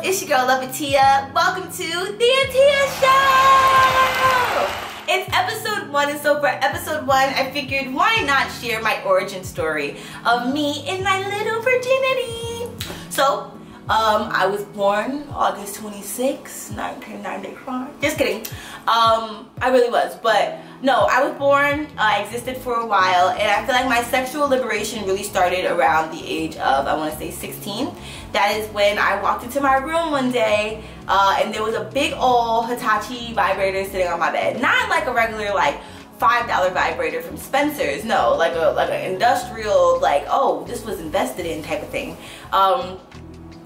It's your girl, Love It Tia. Welcome to the Tia Show! It's episode 1, and so for episode 1, I figured why not share my origin story of me in my little virginity. So, I was born August 26, 1995. Just kidding. I really was, but no, I was born, I existed for a while, and I feel like my sexual liberation really started around the age of, I want to say 16. That is when I walked into my room one day, and there was a big old Hitachi vibrator sitting on my bed. Not like a regular, like, $5 vibrator from Spencer's, no, like an industrial, like, oh, this was invested in type of thing.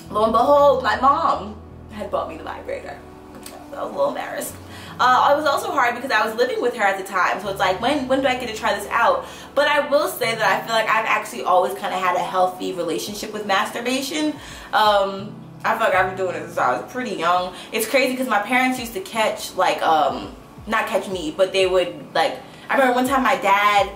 Lo and behold, my mom had bought me the vibrator. I was a little embarrassed. It was also hard because I was living with her at the time, so it's like, when do I get to try this out? But I will say that I feel like I've actually always kind of had a healthy relationship with masturbation. I feel like I've been doing it since I was pretty young. It's crazy because my parents used to catch, like, not catch me, but they would, like, I remember one time my dad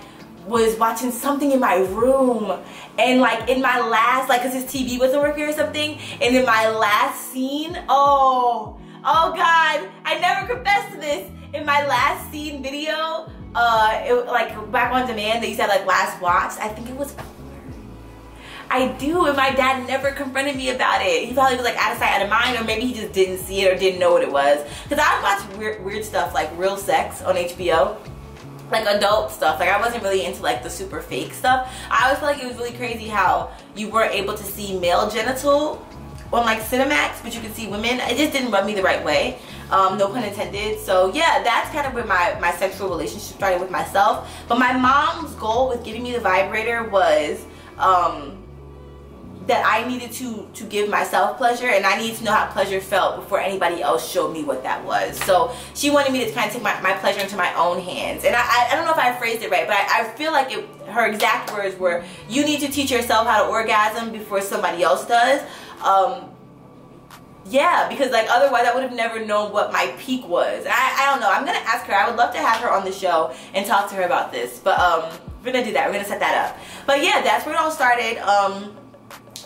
was watching something in my room, and like in my last, like, because his TV wasn't working or something, and in my last scene, oh god, I never confessed to this. In my last scene video, like back on demand, they used to have like last watch, I think it was I do, and my dad never confronted me about it. He probably was like out of sight, out of mind, or maybe he just didn't see it or didn't know what it was. Because I would watch weird stuff like Real Sex on HBO. Like adult stuff. Like I wasn't really into like the super fake stuff. I always felt like it was really crazy how you weren't able to see male genital on like Cinemax, but you could see women. It just didn't rub me the right way. No pun intended. So yeah, that's kind of where my sexual relationship started with myself. But my mom's goal with giving me the vibrator was that I needed to give myself pleasure, and I needed to know how pleasure felt before anybody else showed me what that was. So she wanted me to kind of take my pleasure into my own hands. And I don't know if I phrased it right, but I feel like her exact words were, you need to teach yourself how to orgasm before somebody else does. Yeah, because like otherwise I would have never known what my peak was. I don't know. I'm going to ask her. I would love to have her on the show and talk to her about this. But we're going to do that. We're going to set that up. But yeah, that's where it all started.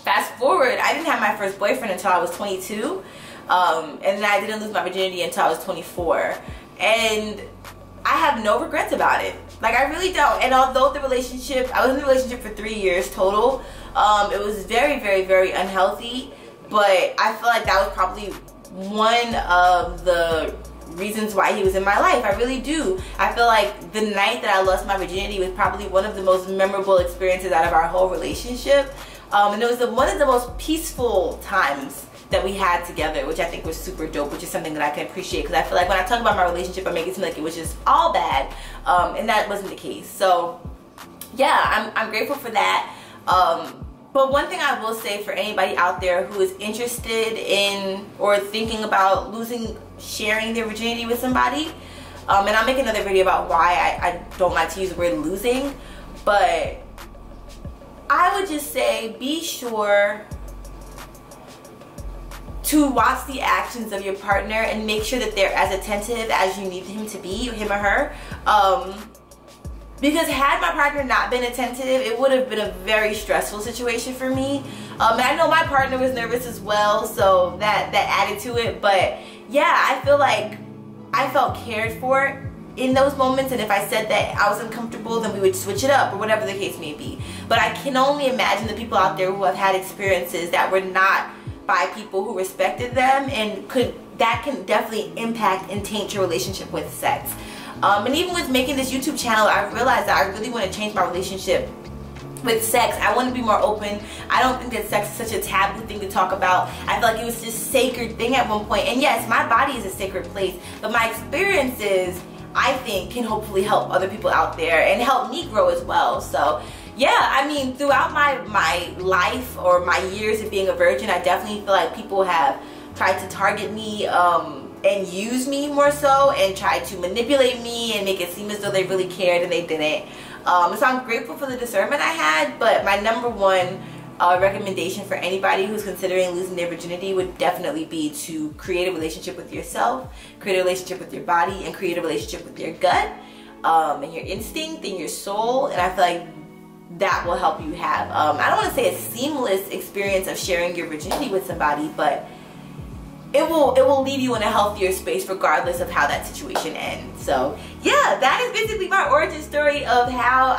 Fast forward, I didn't have my first boyfriend until I was 22, and then I didn't lose my virginity until I was 24, and I have no regrets about it. Like, I really don't. And although the relationship, I was in the relationship for 3 years total, it was very, very, very unhealthy, but I feel like that was probably one of the reasons why he was in my life. I really do. I feel like the night that I lost my virginity was probably one of the most memorable experiences out of our whole relationship. And it was one of the most peaceful times that we had together, which I think was super dope, which is something that I can appreciate, because I feel like when I talk about my relationship, I make it seem like it was just all bad, and that wasn't the case. So yeah, I'm grateful for that. But one thing I will say for anybody out there who is interested in or thinking about sharing their virginity with somebody, and I'll make another video about why I don't like to use the word losing, but I would just say be sure to watch the actions of your partner and make sure that they're as attentive as you need him to be, or him or her. Because had my partner not been attentive, it would have been a very stressful situation for me. And I know my partner was nervous as well, so that added to it. But yeah, I feel like I felt cared for in those moments, and if I said that I was uncomfortable, then we would switch it up, or whatever the case may be. But I can only imagine the people out there who have had experiences that were not by people who respected them, and that can definitely impact and taint your relationship with sex. And even with making this YouTube channel, I realized that I really want to change my relationship with sex. I want to be more open. I don't think that sex is such a taboo thing to talk about. I feel like it was this sacred thing at one point. And yes, my body is a sacred place, but my experiences, I think, can hopefully help other people out there and help me grow as well. So yeah, I mean, throughout my life or my years of being a virgin, I definitely feel like people have tried to target me and use me more so, and try to manipulate me and make it seem as though they really cared, and they didn't. So I'm grateful for the discernment I had, but my number one recommendation for anybody who's considering losing their virginity would definitely be to create a relationship with yourself, create a relationship with your body, and create a relationship with your gut, and your instinct and your soul. And I feel like that will help you have, I don't want to say a seamless experience of sharing your virginity with somebody, but it will leave you in a healthier space regardless of how that situation ends. So yeah, that is basically my origin story of how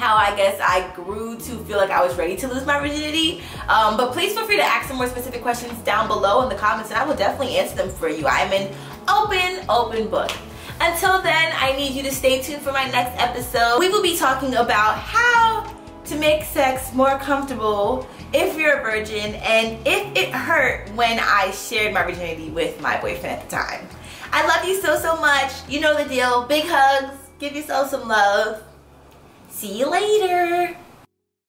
I guess I grew to feel like I was ready to lose my virginity. But please feel free to ask some more specific questions down below in the comments, and I will definitely answer them for you. I'm an open book. Until then, I need you to stay tuned for my next episode. We will be talking about how to make sex more comfortable if you're a virgin, and if it hurt when I shared my virginity with my boyfriend at the time. I love you so much. You know the deal. Big hugs. Give yourself some love. See you later.